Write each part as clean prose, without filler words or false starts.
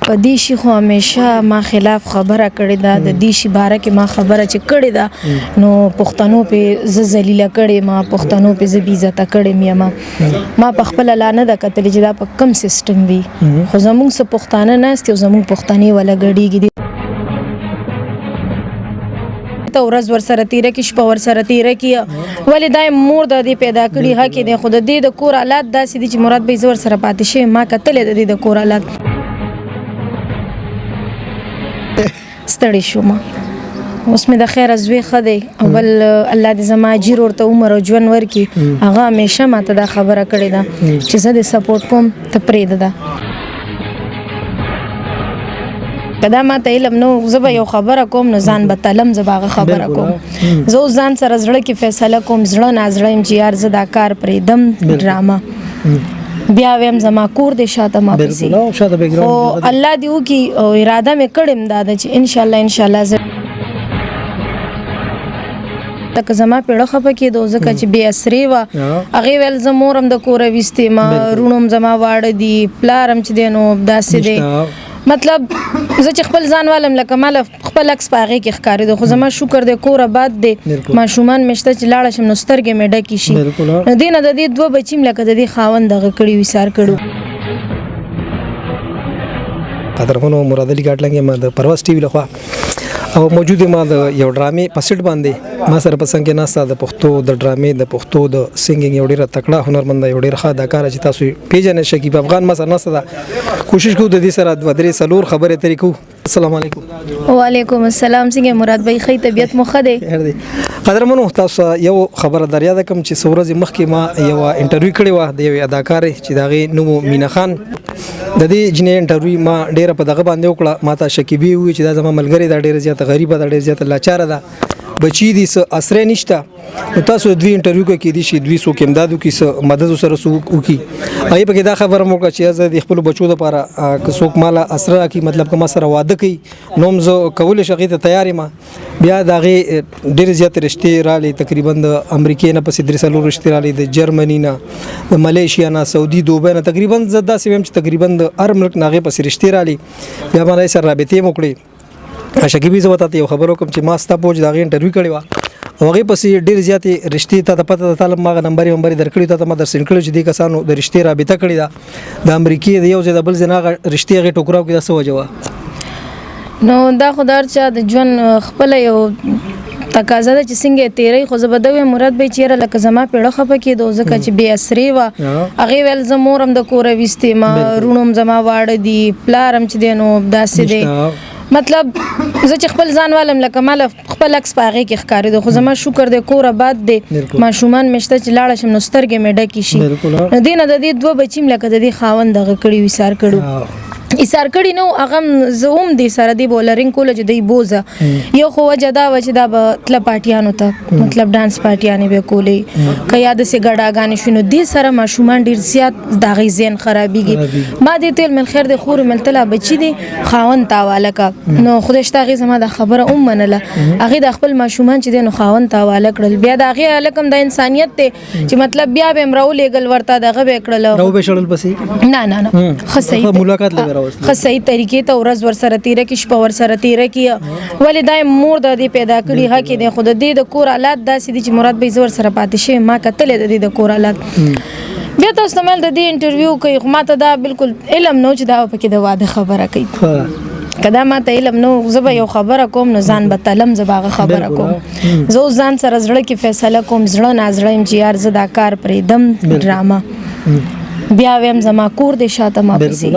په دې شي خو همیشه ما خلاف خبره کړې ده د دې شي باره کې ما خبره چې کړې ده نو پښتنو په ز ذلیله کړې ما پښتنو په ز بې عزته کړې ما په خپل لانه د کتل چې دا په کم سیستم وي خو زموږ څه پښتانه ناست یو زموږ پښتني ولا ګډیږي ته ورځ ور سره تیره کې شپه ور سره تیره کې ولې دا مور د دې پیدا کړي حق دې خود دې د کور حالات داسې دي چې مراد به زور سره پاتې شي ما کتلې د دې د کور حالات ستړي شوم اوس مې د خیر ازوي خدای او بل الله دې زما اجر ورته عمر او ژوند ورکړي هغه همیشه ماته دا خبره کړې ده چې زه دې سپورټ کوم ته پرېږده ده کدا ما ته علم نو زه به یو خبره کوم نو ځان به تلم زه به هغه خبره کوم زه اوس ځان سره زړه کې فیصله کوم زړه نازړه یم چې یار زه دا کار پرېږدم ډرامه بیا ویم زما کور دې شاته ما پسې خو الله دې وکړي او اراده مې کړې دا ده چې انشاءالله زه تک زما پیړه خپه کېدو ځکه چې بې اسرې وه هغې ویل زه مورم د کوره ویستې ما روڼم زما واړه دي پلارم چې دی نو داسې دی مطلب زه چې خپل ځان والم لکه مال خپل عکس په هغې کې ښکارېدو خو زما شکر دی کور آباد دی ماشومان مې شته چې لاړه شم نو سترګې مې ډکې شي نو دې نه د دې دوه بچي م لکه د دې خاوند دغه کړي ویسار کړو قدرمنو مراد علي ګاټلنګ یم د پرواز ټي وي لخوا او موجود ما د یو ډرامې په سیټ باندې ما سره په څنګ کې ناسته د پښتو د ډرامې د پښتو د سنګینګ یو ډېره تکړه هنرمند یو ډېر ښه اداکار چې تاسو پیژنئ شکیب افغان ما سره ناسته ده کوشش کوو د دې سره دوه درې څلور خبرې ترې کوو السلام علیکم وعلیکم السلام څنګه مراد بھائی ښه طبیعت مو ښه دی قدرمنو تاسو یو خبره دریا ده کوم چې څو ورځې مخکې ما یو انټرویو کړې وه د یوې اداکارې چې د هغې نوم مینا خان د دې جنې انټرویو ما ډېره په دغه باندې وکړه ما ته شکیبي وویل چې دا زما ملګرې ده ډېره زیاته غریبه ده ډېره زیاته لاچاره ده بچی دي څه اسرې نشته نو تاسو دوی انټرویو کې کېدی شي دوی څوک امداد وکړي څه مدد سره وکړي هغې پکې دا خبره مو وکړه چې زه د خپلو بچو دپاره که څوک ماله اسره راکړي مطلب که ما سره واده کوي نو هم زه کولی شم هغې ته تیار یم بیا د هغې ډېرې زیاتې رشتې رالې تقریبا د امریکې نه پسې 3 رشتې رالې د جرمني نه د ملیشیا نه سعودي دوبۍ نه تقریبا زه داسې ویم چې تقریبا د هر ملک نه هغې پسې رشتې رالې بیا ما هغې سره رابطې م وکړې شکیبي زه به تاته یو خبر وکړم چې ما ستا پوج د هغې انټرویو کړې وه او هغې پسې ډېرې زیاتې رشتې تا ته پته ده تا ما هغه نمبرې درکړي تا ته ما در سینډ کړی چې دې کسانو د رشتې رابطه کړې ده د امریکې د یو ځای د بل ځای نه هغه رشتې هغې ټوکراو کې دا څه وجه وه نو دا خو د هر چا د ژوند خپله یو تقاضا ده چې څنګه تیری خو زه به دا وایم مراد بھائی چېرې لکه زما پیړه خفه کېدو ځکه چې بې اسرې وه هغې ویل زه مورم د کوره ویستې ما روڼم زما واړه دي پلارم چې دی نو داسې دی مطلب زه چې خپل ځان والم لکه مال خپل عکس په هغې کې ښکارېدو خو زما شکر دی کور آباد دی ماشومان مې شته چې لاړه شم نو سترګې مې ډکې شي نو دې نه د دې دوه بچي م لکه د دې خاوند دغه کړي ویسار کړو ایثار کړي نو هغه زه هم دې سره دې بولرینګ کوله چې دی بوزه یو خو وجه دا وه چې دا به تله پارټیانو ته مطلب ډانس پارټیانې به کولې که یا داسې ګډاګانې شوي نو دې سره ماشومان ډېر زیات د هغې ذهن خرابېږي ما دې ته ویل من خیر دی خور مې تله بچي دی خاوند ته حواله که نو خدای شته هغې زما دا خبره هم منله هغې د خپل ماشومان چې دی نو خاوند ته حواله کړل بیا د هغې هلک هم دا انسانیت دی چې مطلب بیا به یې م راولېږل ورته دغه به یې کړل نه ښه صحیح ښه صحیح طریقې ته ورځ ور سره تیره کړي شپه ور سره تیره کړي ولې دا مور د دې پیدا کړي حق دی خو د دې د کور حالات داسې دي چې مراد به زه ور سره پاتې شي ما کتلې د دې د کور حالات بیا تاسو ته مل د دې انټرویو کوي خو ما ته دا بالکل علم نو چې دا پکې د واده خبره کوي کدا ما ته علم نو زه به یو خبره کوم نو ځان به تلم زه به هغه خبره کوم زه اوس ځان سره زړه کې فیصله کوم زړه نازړه یم چې یار زه دا کار پرېږدم ډرامه بیا ویم زما کور دې شاته ما پسې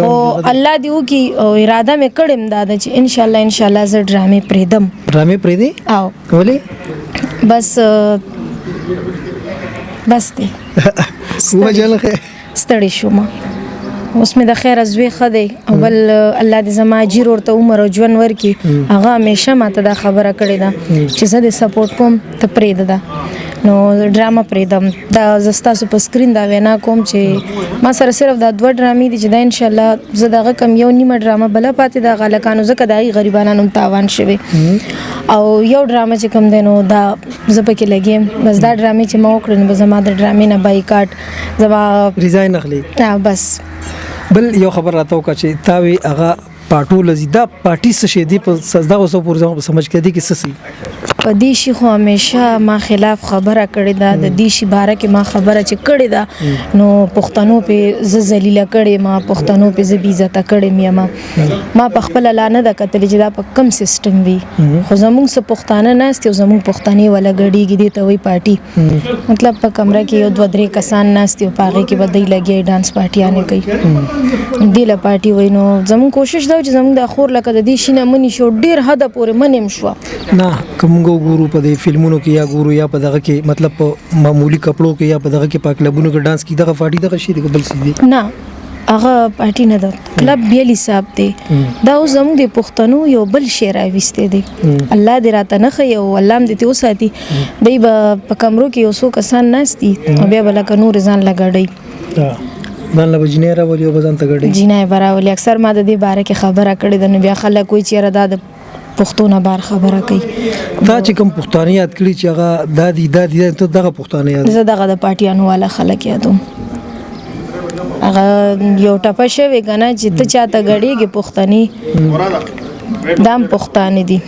خو الله دې وکړي او اراده مې کړې دا ده چې انشاءالله زه ډرامې پرېږدم ډرامې پرېږدې او ولې بس دی ستړي شوم اوس مې د خیر ازوي ښه دی او بل الله دې زما اجر ورته عمر او ژوند ورکړي هغه همیشه ماته دا خبره کړې ده چې زه دې سپورټ کوم ته پرېږده ده نو ډرامه پرېږدم دا زه ستاسو په سکرین دا وینا کوم چې ما سره صرف دا 2 ډرامې دي چې دا انشاءالله زه دغه کم یو نیمه ډرامه بله پاتې ده هغه هلکانو ځکه د هغې غریبانان هم تاوان شوی او یو ډرامه چې کوم دی نو دا زه پکې لګیم بس دا ډرامې چې ما وکړې نو به زما د ډرامې نه بایکاټ زما ریزاین اخلي بس بل یو خبر راته وکړه چې تاوی هغه پاټول زیدا پارټي څه شي دی په سزدا اوسو پور ځم سمجھ کړي کې سسي په دې شي خو همیشه ما خلاف خبره کړې ده د دې شي باره کې ما خبره چې کړې ده نو پښتنو په ز ذلیله کړې ما پښتنو په ز بي عزت کړې ما په خپل لانه د قتل چې دا په کم سیستم وي خو زموږ څه پښتانه ناست یو زموږ پښتني ولا غړيږي دي ته وی پارټي مطلب په کمره کې یو 2-3 کسان ناست یو پاغه کې بدای لګي ډانس پارټیانه کوي دی له پارټي وینو زموږ کوشش دا چې زموږ د خور لکه د دې شینه منی شو ډیر حد پورې منیم شو نه کوم ګورو په دې فلمونو کې یا ګورو یا په دغه کې مطلب په معمولی کپړو کې یا په دغه کې په کلبونو کې ډانس کې دغه فاټي دغه شی دی بل څه دی نه هغه پارټي نه ده کلب بیلی صاحب دی دا زموږ د پښتنو یو بل شعر راويسته دی الله دې راته نه خي او الله دې ته وساتي دی په کمرو کې یو څو کسان ناشتي او بیا بل ک نور ځان لګړی مان له جنې راولي او بزن ته غړي جنې براولي اکثر ما د دې باره کې خبره کړې ده نو بیا خلک کوئی چیرې د پښتون بار خبره کوي دا چې کوم پښتانه یاد کړی چې هغه دادی ته دغه پښتانه یاد زه دغه د پارټیانو والا خلک یادوم هغه یو ټپه شوی کنه چې ته چاته غړيږي پښتني دام پښتانه دي